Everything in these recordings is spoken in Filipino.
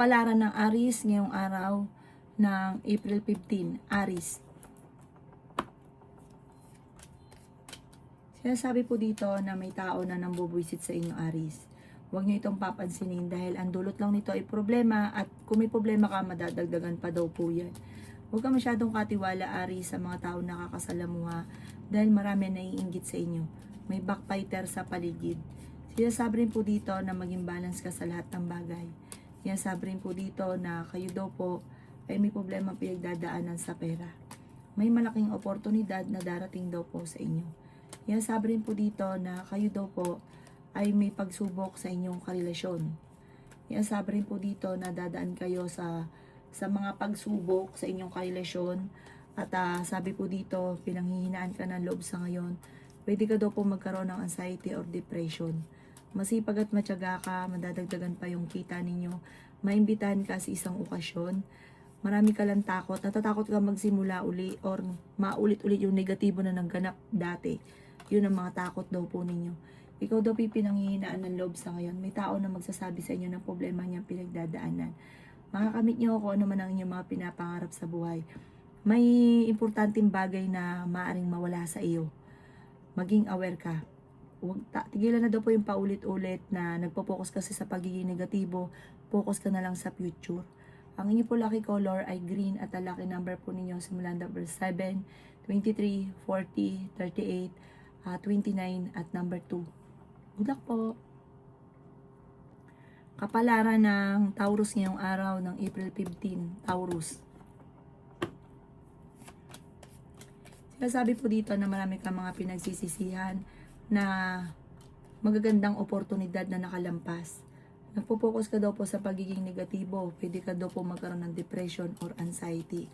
Kapalaran ng Aries ngayong araw ng April 15, Aries. Sinasabi po dito na may tao na nambubwisit sa inyo, Aries. Huwag nyo itong papansinin dahil ang dulot lang nito ay problema at kung may problema ka, madadagdagan pa daw po yan. Huwag ka masyadong katiwala, Aries, sa mga tao nakakasalamuha dahil marami naiinggit sa inyo. May backbiter sa paligid. Sinasabi rin po dito na maging balance ka sa lahat ng bagay. Sinasabi rin po dito na kayo daw po ay may problema pinagdadaanan sa pera. May malaking oportunidad na darating daw po sa inyo. Sinasabi rin po dito na kayo daw po ay may pagsubok sa inyong karelasyon. Sinasabi rin po dito na dadaan kayo sa mga pagsubok sa inyong karelasyon. At sabi po dito, pinanghihinaan ka ng loob sa ngayon. Pwede ka daw po magkaroon ng anxiety or depression. Masipag at matyaga ka, madadagdagan pa yung kita ninyo. Maimbitahan ka sa isang okasyon. Marami ka lang takot. Natatakot ka magsimula uli or maulit-ulit yung negatibo na nagganap dati. Yun ang mga takot daw po ninyo. Ikaw daw pinanghihinaan ng loob sa ngayon. May tao na magsasabi sa inyo ng problema niyang pinagdadaanan. Makakamit niyo ako ano man ang inyong mga pinapangarap sa buhay. May importanteng bagay na maaring mawala sa iyo. Maging aware ka. Tigilan na daw po yung paulit-ulit na nagpo-focus kasi sa pagiging negatibo. Focus ka na lang sa future. Ang inyo po lucky color ay green at ang lucky number po ninyo simulan number 7, 23, 40, 38, 29 at number 2. Good luck po. Kapalaran ng Taurus ngayong araw ng April 15, Taurus. Sinasabi po dito na marami kang mga pinagsisisihan na magagandang oportunidad na nakalampas. Nagpo-focus ka daw po sa pagiging negatibo. Pwede ka daw po magkaroon ng depression or anxiety.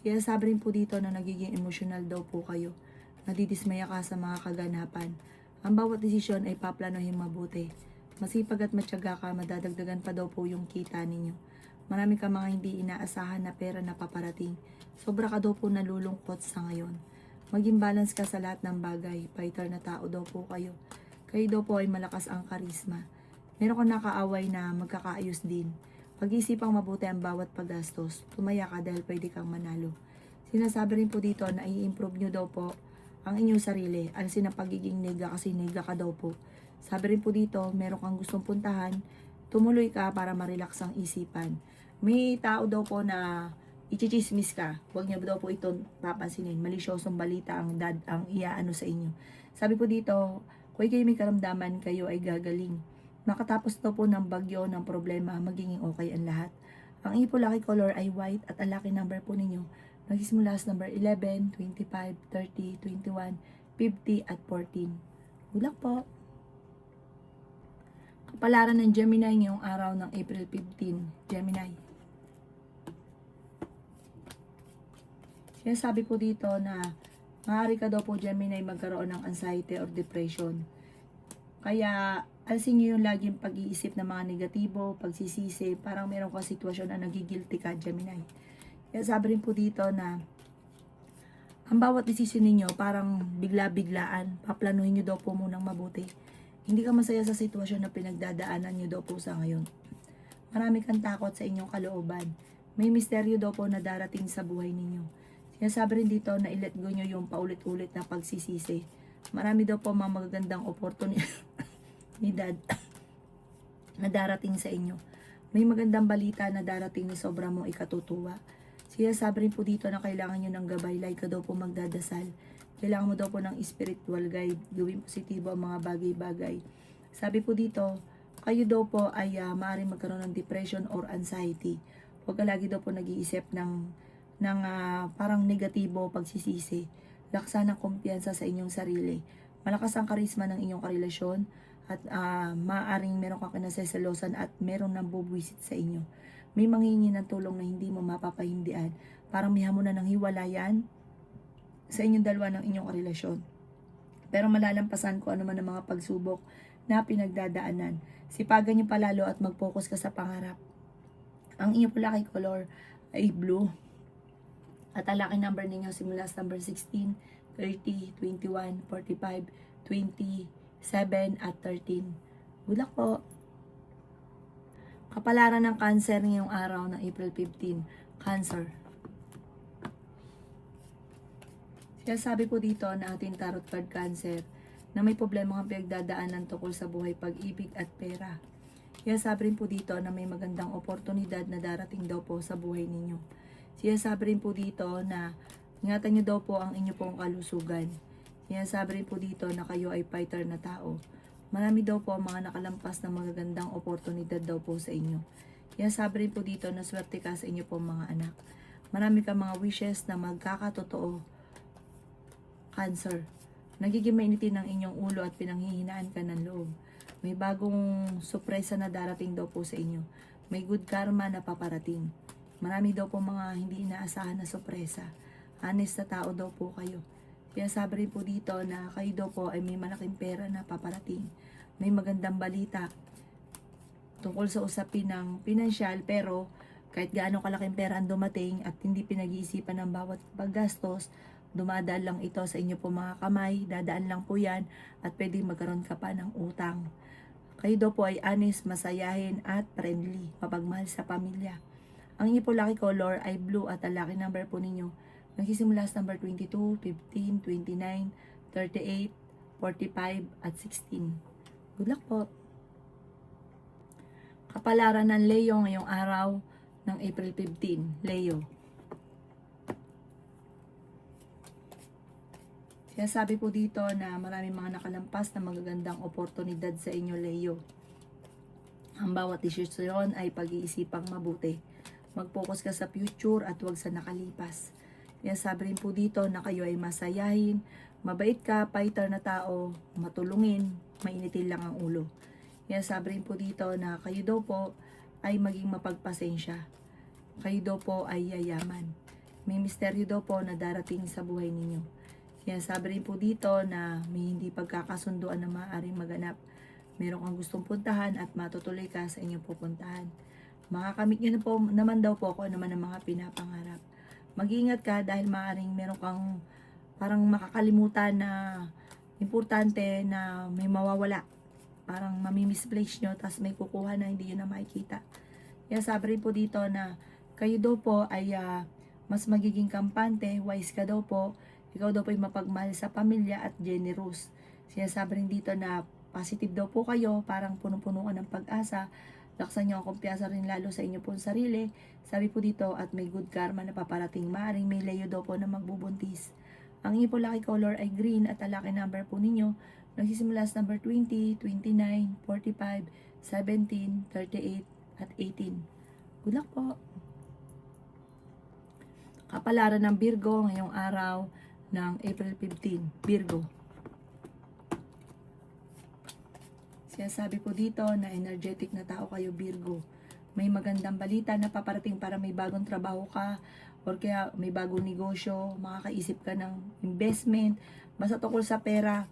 Sinasabi rin po dito na nagiging emotional daw po kayo. Nadidismaya ka sa mga kaganapan. Ang bawat desisyon ay paplanohin mabuti. Masipag at matyaga ka, madadagdagan pa daw po yung kita ninyo. Marami ka mga hindi inaasahan na pera na paparating. Sobra ka daw po nalulungkot sa ngayon. Maging balance ka sa lahat ng bagay. Fighter na tao daw po kayo. Kayo daw po ay malakas ang karisma. Meron kang nakaaway na magkakaayos din. Pag-isipang mabuti ang bawat paggastos. Tumaya ka dahil pwede kang manalo. Sinasabi rin po dito na i-improve nyo daw po ang inyong sarili. Alisin ang pagiging nega kasi nega ka daw po. Sabi rin po dito, meron kang gustong puntahan. Tumuloy ka para ma-relax ang isipan. May tao daw po na ichichismis ka. Huwag niyo daw po ito papansinin. Malisyosong balita ang iaano sa inyo. Sabi po dito, kung kayo may karamdaman, kayo ay gagaling. Makatapos daw po ng bagyo, ng problema, magiging okay ang lahat. Ang inyo po lucky color ay white at ang lucky number po ninyo nagsisimula sa number 11, 25, 30, 21, 50 at 14. Good luck po! Kapalaran ng Gemini ngayong araw ng April 15, Gemini. Sinasabi po dito na maaari ka daw po Gemini magkaroon ng anxiety or depression. Kaya alisin nyo yung laging pag-iisip ng mga negatibo, pagsisisi, parang meron ka sitwasyon na nagigilty ka Gemini. Kaya sabi rin po dito na ang bawat desisyon ninyo parang bigla-biglaan, paplanuhin nyo daw po munang mabuti. Hindi ka masaya sa sitwasyon na pinagdadaanan nyo daw po sa ngayon. Marami kang takot sa inyong kalooban. May misteryo daw po na darating sa buhay ninyo. Sinasabi rin dito na i-let go nyo yung paulit-ulit na pagsisisi. Marami daw po mga magagandang oportunidad na darating sa inyo. May magandang balita na darating na sobra mong ikatutuwa. Sinasabi rin po dito na kailangan nyo ng gabay, like ka daw po magdadasal. Kailangan mo daw po ng spiritual guide, gawing positibo ang mga bagay-bagay. Sabi po dito, kayo daw po ay maaaring magkaroon ng depression or anxiety. Huwag ka lagi daw po nag-iisip ng parang negatibo, pagsisisi. Laksan ng kumpiyansa sa inyong sarili. Malakas ang karisma ng inyong karelasyon at maaaring meron kang kinaseselosan at meron nang bubwisit sa inyo. May manghingi ng tulong na hindi mo mapapahindian. Parang may hamunan ng hiwalayan sa inyong dalawa ng inyong karelasyon. Pero malalampasan ko ano man ang mga pagsubok na pinagdadaanan. Sipagan niyo palalo at mag-focus ka sa pangarap. Ang inyong lucky color ay blue. At ang lucky number ninyo simula sa number 16, 30, 21, 45, 27 at 13. Good luck po! Kapalaran ng Cancer ngayong araw ng April 15. Cancer. Kaya sabi po dito na ating tarot card Cancer na may problema kang pinagdadaanan tungkol sa buhay, pag-ibig at pera. Kaya sabi rin po dito na may magandang oportunidad na darating daw po sa buhay ninyo. Kaya sabi rin po dito na ingatan nyo daw po ang inyo pong kalusugan. Kaya sabi rin po dito na kayo ay fighter na tao. Marami daw po ang mga nakalampas na magagandang oportunidad daw po sa inyo. Kaya sabi rin po dito na swerte ka sa inyo pong mga anak. Marami ka mga wishes na magkakatotoo. Cancer. Nagiging mainitin ang inyong ulo at pinanghihinaan ka ng loob. May bagong sorpresa na darating daw po sa inyo. May good karma na paparating. Marami daw po mga hindi inaasahan na sorpresa. Honest na tao daw po kayo. Kaya sabi rin po dito na kayo daw po ay may malaking pera na paparating. May magandang balita tungkol sa usapin ng pinansyal, pero kahit gaano kalaking pera ang dumating at hindi pinag-iisipan ng bawat paggastos, dumadaan lang ito sa inyo po mga kamay, dadaan lang po yan at pwedeng magkaroon ka pa ng utang. Kayo daw po ay honest, masayahin at friendly, mapagmahal sa pamilya. Ang inyo po lucky color ay blue at ang lucky number po ninyo nagsisimula sa number 22, 15, 29, 38, 45 at 16. Good luck po! Kapalaran ng Leo ngayong araw ng April 15. Leo. Kaya sabi po dito na maraming mga nakalampas na magagandang oportunidad sa inyo, Leo. Ang bawat desisyon ay pag-iisipang mabuti. Mag-focus ka sa future at huwag sa nakalipas. Kaya sabi rin po dito na kayo ay masayahin, mabait ka, fighter na tao, matulungin, mainitin lang ang ulo. Kaya sabi rin po dito na kayo daw po ay maging mapagpasensya. Kayo daw po ay yayaman. May misteryo daw po na darating sa buhay ninyo. Kaya sabi rin po dito na may hindi pagkakasunduan na maaaring maganap. Meron kang gustong puntahan at matutuloy ka sa inyong pupuntahan. Makakamit nyo na po, naman daw po kung ano man ang mga pinapangarap. Mag-iingat ka dahil maaaring meron kang parang makakalimutan na importante na may mawawala. Parang mamimisplace nyo, tapos may kukuha na hindi nyo na makikita. Kaya sabi rin po dito na kayo daw po ay mas magiging kampante, wise ka daw po, ikaw daw po ay mapagmahal sa pamilya at generous. Sinasabi rin dito na positive daw po kayo, parang punong-puno ka ng pag-asa, laksan nyo ang kumpiyansa rin lalo sa inyo pong sarili. Sabi po dito at may good karma na paparating. Maaring may Leo daw po na magbubuntis. Ang inyo po lucky color ay green at ang lucky number po ninyo nagsisimula sa number 20, 29, 45, 17, 38 at 18. Good luck po! Kapalaran ng Virgo ngayong araw ng April 15. Virgo. Sabi po dito na energetic na tao kayo, Virgo. May magandang balita na paparating para may bagong trabaho ka or kaya may bagong negosyo, makakaisip ka ng investment, basta tungkol sa pera,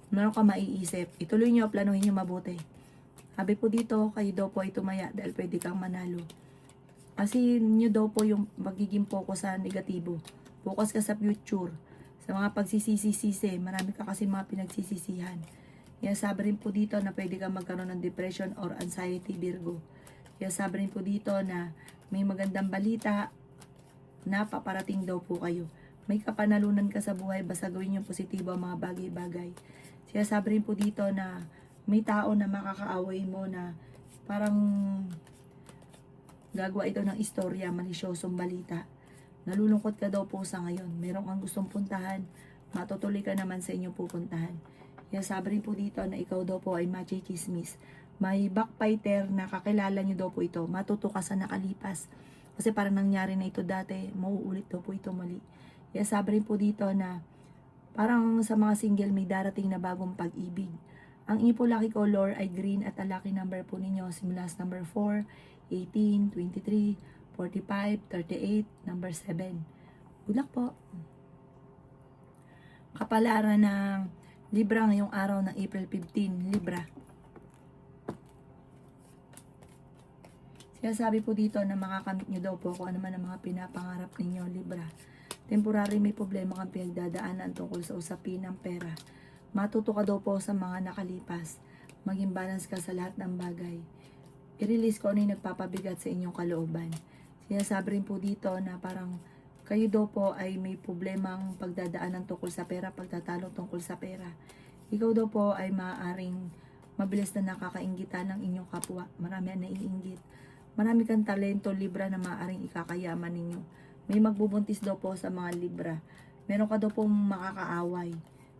meron ka maiisip. Ituloy nyo, planuhin nyo mabuti. Sabi po dito, kayo daw po ay tumaya dahil pwede kang manalo. Kasi nyo daw po yung magiging focus sa negatibo. Focus ka sa future. Sa mga pagsisisi-sisi, marami ka kasi mga pinagsisisihan. Kaya sabi rin po dito na pwede kang magkaroon ng depression or anxiety, Virgo. Kaya sabi rin po dito na may magandang balita na paparating daw po kayo. May kapanalunan ka sa buhay, basta gawin yung positibo ang mga bagay-bagay. Kaya sabi rin po dito na may tao na makakaaway mo na parang gagawa ito ng istorya, malisyosong balita. Nalulungkot ka daw po sa ngayon. Meron kang gustong puntahan, matutuloy ka naman sa inyong pupuntahan. Kaya sabi rin po dito na ikaw daw po ay machichismis. May backbiter na kakilala nyo daw po ito. Matuto ka sa nakalipas. Kasi parang nangyari na ito dati, mauulit daw po ito muli. Kaya sabi rin po dito na parang sa mga single may darating na bagong pag-ibig. Ang inyo po lucky color ay green at ang lucky number po ninyo simula sa number 4, 18, 23, 45, 38, number 7. Good luck po! Kapalaran ng Libra ngayong araw ng April 15, Libra. Sabi po dito na makakamit nyo daw po kung ano man ang mga pinapangarap ninyo, Libra. Temporary may problema kang pinagdadaanan tungkol sa usapin ng pera. Matuto ka daw po sa mga nakalipas. Maging balance ka sa lahat ng bagay. i-release ko ano yung nagpapabigat sa inyong kalooban. Sinasabi rin po dito na parang kayo daw po ay may problemang pagdadaanan tungkol sa pera, pagtatalo tungkol sa pera. Ikaw daw po ay maaaring mabilis na nakakainggitan ng inyong kapwa. Marami ang naiinggit. Marami kang talento, Libra, na maaaring ikakayaman ninyo. May magbubuntis daw po sa mga Libra. Meron ka daw pong makakaaway.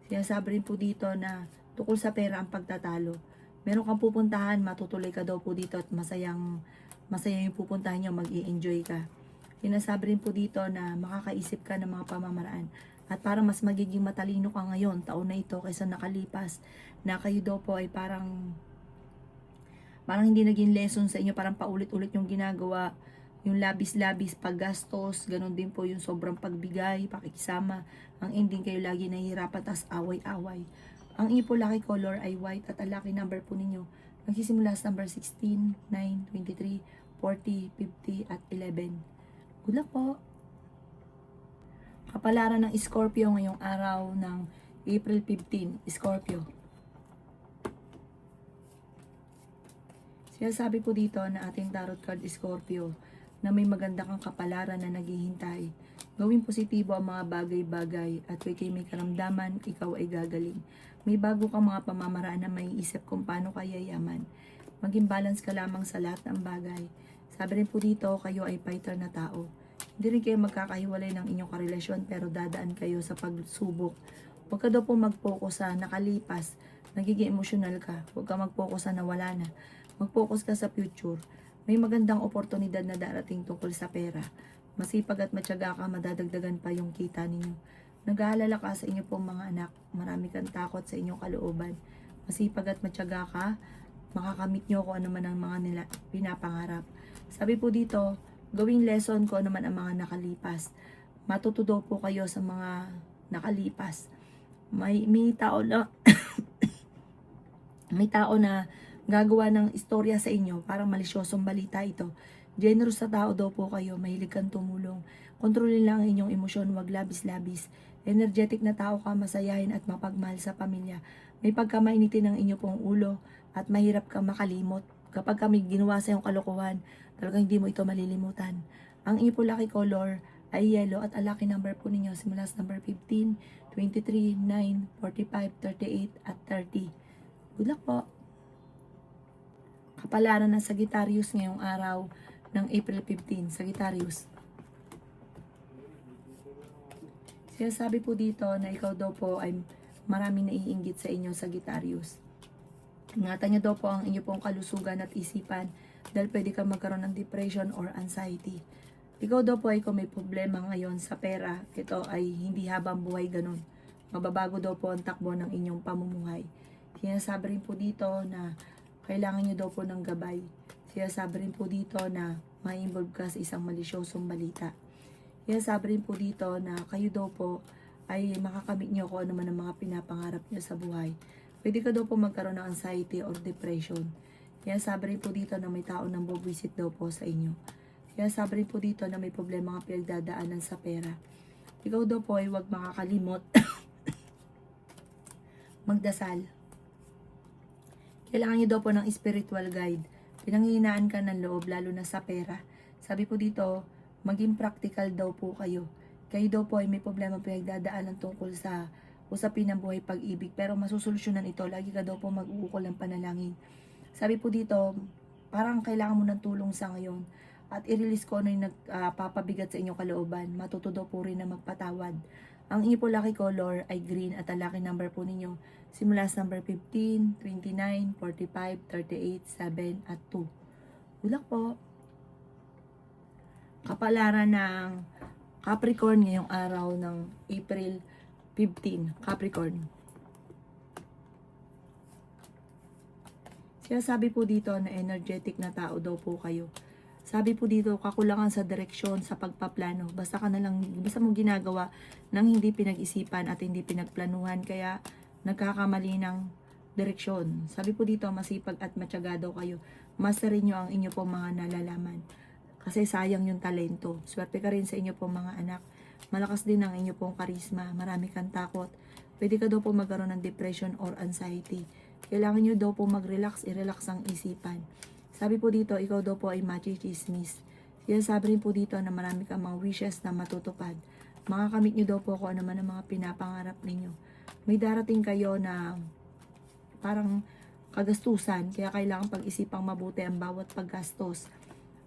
Sinasabi rin po dito na tungkol sa pera ang pagtatalo. Meron kang pupuntahan, matutuloy ka daw po dito at masaya yung pupuntahan nyo, mag-i-enjoy ka. Sinasabi rin po dito na makakaisip ka ng mga pamamaraan at parang mas magiging matalino ka ngayon, taon na ito, kaysa nakalipas, na kayo daw po ay parang hindi naging lesson sa inyo, parang paulit-ulit yung ginagawa, yung labis-labis paggastos, ganun din po yung sobrang pagbigay, pakikisama, ang ending kayo lagi nahihirapan, tas away-away. Ang inyo po lucky color ay white at ang lucky number po ninyo nagsisimula sa number 16, 9, 23, 40, 50 at 11. Good luck po! Kapalaran ng Scorpio ngayong araw ng April 15, Scorpio. Sinasabi po dito na ating tarot card Scorpio na may maganda kang kapalaran na naghihintay. Gawing positibo ang mga bagay-bagay at kay may karamdaman, ikaw ay gagaling. May bago kang mga pamamaraan na may isip kung paano kaya yaman. Maging balance ka lamang sa lahat ng bagay. Sabi rin po dito, kayo ay fighter na tao. Hindi rin kayo magkakahiwalay ng inyong karelasyon pero dadaan kayo sa pagsubok. Huwag ka daw po mag-focus sa nakalipas, nagiging emosyonal ka. Huwag ka mag-focus sa nawala na. Mag-focus ka sa future. May magandang oportunidad na darating tungkol sa pera. Masipag at matyaga ka, madadagdagan pa yung kita ninyo. Nag-aalala ka sa inyo pong mga anak. Marami kang takot sa inyong kalooban. Masipag at matyaga ka, makakamit nyo kung ano man ang mga nila pinapangarap. Sabi po dito, gawing lesson ko ano man ang mga nakalipas. Matututo po kayo sa mga nakalipas. May tao na may tao na gagawa ng istorya sa inyo, parang malisyosong balita ito. Generous sa tao daw po kayo, mahilig kang tumulong. Kontrolin lang ang inyong emosyon, wag labis-labis. Energetic na tao ka, masayahin at mapagmahal sa pamilya. May pagkamainitin ng inyo pong ulo at mahirap kang makalimot. Kapag kami ginawa sa iyong kalokohan, talagang hindi mo ito malilimutan. Ang inyo po lucky color ay yellow at ang lucky number po ninyo simula sa number 15, 23, 9, 45, 38 at 30. Good luck po! Kapalaran ng Sagittarius ngayong araw ng April 15, Sagittarius. Sinasabi po dito na ikaw daw po ay maraming naiinggit sa inyo, Sagittarius. Ingatan nyo daw po ang inyo pong kalusugan at isipan dahil pwede kang magkaroon ng depression or anxiety. Ikaw daw po ay kung may problema ngayon sa pera, ito ay hindi habang buhay ganun. Mababago daw po ang takbo ng inyong pamumuhay. Sinasabi rin po dito na kailangan nyo daw po ng gabay. Sinasabi rin po dito na ma-involve ka sa isang malisyosong balita. Sinasabi rin po dito na kayo daw po ay makakamit nyo kung ano man ang mga pinapangarap nyo sa buhay. Pwede ka daw po magkaroon ng anxiety or depression. Sinasabi rin po dito na may tao nang buwisit daw po sa inyo. Sinasabi rin po dito na may problema ang pinagdadaanan sa pera. Ikaw daw po ay huwag makakalimot magdasal. Kailangan nyo daw po ng spiritual guide. Pinanghihinaan ka ng loob, lalo na sa pera. Sabi po dito, maging practical daw po kayo. Kayo daw po ay may problema pinagdadaanan tungkol sa usapin ng buhay pag-ibig. Pero masusolusyonan ito, lagi ka daw po mag-uukol ng panalangin. Sabi po dito, parang kailangan mo ng tulong sa ngayon. At i-release ko ano yung nagpapabigat sa inyong kalooban. Matuto daw po rin na magpatawad. Ang inyo po lucky color ay green at ang lucky number po ninyo simula sa number 15, 29, 45, 38, 7 at 2. Good luck po! Kapalaran ng Capricorn ngayong araw ng April 15, Capricorn. Sinasabi po dito na energetic na tao daw po kayo. Sabi po dito, kakulangan sa direksyon, sa pagpaplano. Basta mo ginagawa nang hindi pinag-isipan at hindi pinagplanuhan, kaya nagkakamali ng direksyon. Sabi po dito, masipag at matyaga daw kayo. Masterin nyo ang inyo pong mga nalalaman. Kasi sayang yung talento. Swerte ka rin sa inyo pong mga anak. Malakas din ang inyo pong karisma. Marami kang takot. Pwede ka daw po magkaroon ng depression or anxiety. Kailangan nyo daw po mag-relax, i-relax ang isipan. Sabi po dito, ikaw daw po ay machismis. Sinasabi rin po dito na marami kang mga wishes na matutupad. Makakamit nyo daw po kung ano man ang mga pinapangarap ninyo. May darating kayo na parang kagastusan, kaya kailangan pag-isipang mabuti ang bawat paggastos.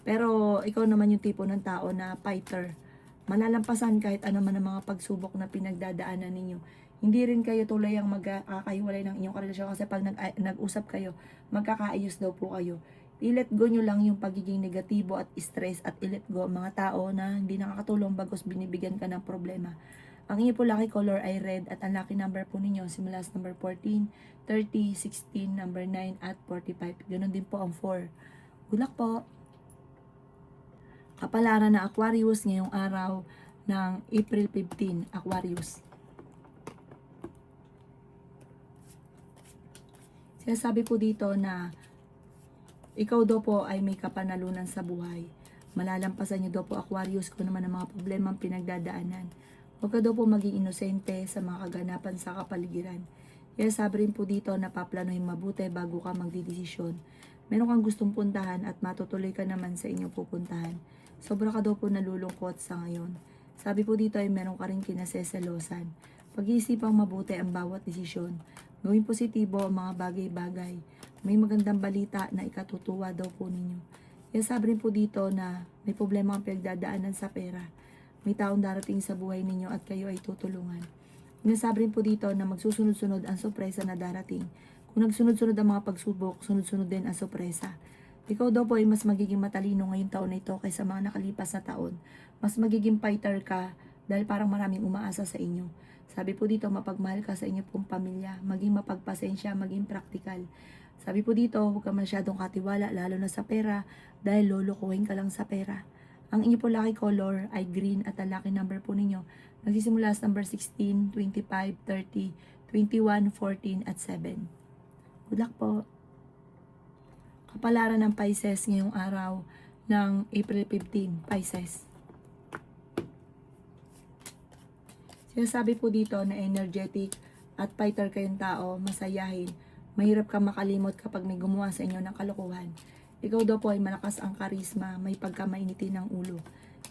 Pero ikaw naman yung tipo ng tao na fighter. Malalampasan kahit ano man ang mga pagsubok na pinagdadaanan ninyo. Hindi rin kayo tulay ang magkakahiwalay ng inyong karelasyon kasi pag nag-usap kayo, magkakaayos daw po kayo. I-let go nyo lang yung pagiging negatibo at stress at i-let go ang mga tao na hindi nakakatulong bagos binibigyan ka ng problema. Ang inyo po lucky color ay red at ang lucky number po ninyo simula sa number 14, 30, 16, number 9 at 45. Ganun din po ang 4. Good luck po! Kapalaran na Aquarius ngayong araw ng April 15, Aquarius. Sinasabi po dito na ikaw daw po ay may kapanalunan sa buhay. Malalampasan niyo daw po Aquarius kung naman ang mga problema ang pinagdadaanan. Huwag ka daw po maging inosente sa mga kaganapan sa kapaligiran. Kaya sabi rin po dito na paplanuhin mabuti bago ka magdidesisyon. Meron kang gustong puntahan at matutuloy ka naman sa inyong pupuntahan. Sobra ka daw po nalulungkot sa ngayon. Sabi po dito ay meron ka rin kinaseselosan. Pag-iisipang mabuti ang bawat desisyon. Gawing positibo ang mga bagay-bagay. May magandang balita na ikatutuwa daw po ninyo. Kaya sabi rin po dito na may problema ang pinagdadaanan sa pera. May taong darating sa buhay ninyo at kayo ay tutulungan. Sinasabi rin po dito na magsusunod-sunod ang sorpresa na darating. Kung nagsunod-sunod ang mga pagsubok, sunod-sunod din ang sorpresa. Ikaw daw po ay mas magiging matalino ngayong taon na ito kaysa mga nakalipas na taon. Mas magiging fighter ka dahil parang maraming umaasa sa inyo. Sabi po dito, mapagmahal ka sa inyo pong pamilya, maging mapagpasensya, maging praktikal. Sabi po dito, huwag ka masyadong katiwala, lalo na sa pera, dahil lulukuhin ka lang sa pera. Ang inyo po lucky color ay green at ang lucky number po ninyo nagsisimula sa number 16, 25, 30, 21, 14 at 7. Good luck po! Kapalaran ng Pisces ngayong araw ng April 15, Pisces. Sinasabi po dito na energetic at fighter kayong tao, masayahin. Mahirap kang makalimot kapag may gumawa sa inyo ng kalokohan. Ikaw daw po ay malakas ang karisma, may pagkamainitin ng ulo.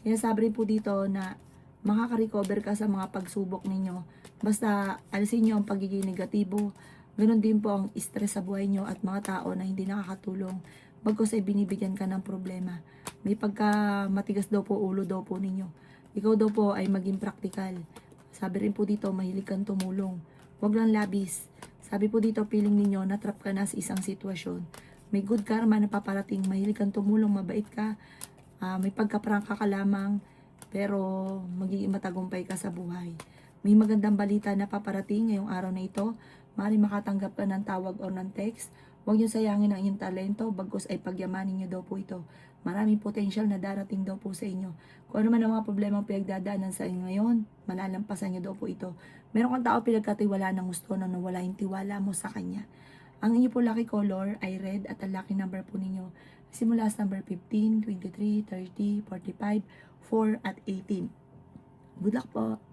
Sinasabi rin po dito na makaka-recover ka sa mga pagsubok ninyo. Basta alisin nyo ang pagiging negatibo. Ganon din po ang stress sa buhay nyo at mga tao na hindi nakakatulong. Bagkus ay binibigyan ka ng problema. May pagka matigas daw po ulo daw po ninyo. Ikaw daw po ay maging praktikal. Sabi rin po dito, mahilig kang tumulong. Huwag lang labis. Sabi po dito, feeling ninyo, natrap ka na sa isang sitwasyon. May good karma na paparating, mahilig kang tumulong, mabait ka, may pagkaprangka ka lamang, pero magiging matagumpay ka sa buhay. May magandang balita na paparating ngayong araw na ito. Maaaring makatanggap ka ng tawag o ng text. Huwag niyo sayangin ang inyong talento, bagkus ay pagyamanin niyo daw po ito. Maraming potential na darating daw po sa inyo. Kung ano man ang mga problema ang pinagdadaanan sa inyo ngayon, malalampasan niyo daw po ito. Meron kang tao pinagkatiwalaan ng gusto na nawala yung tiwala mo sa kanya. Ang inyo po lucky color ay red at ang lucky number po ninyo simula sa number 15, 23, 30, 45, 4 at 18. Good luck po!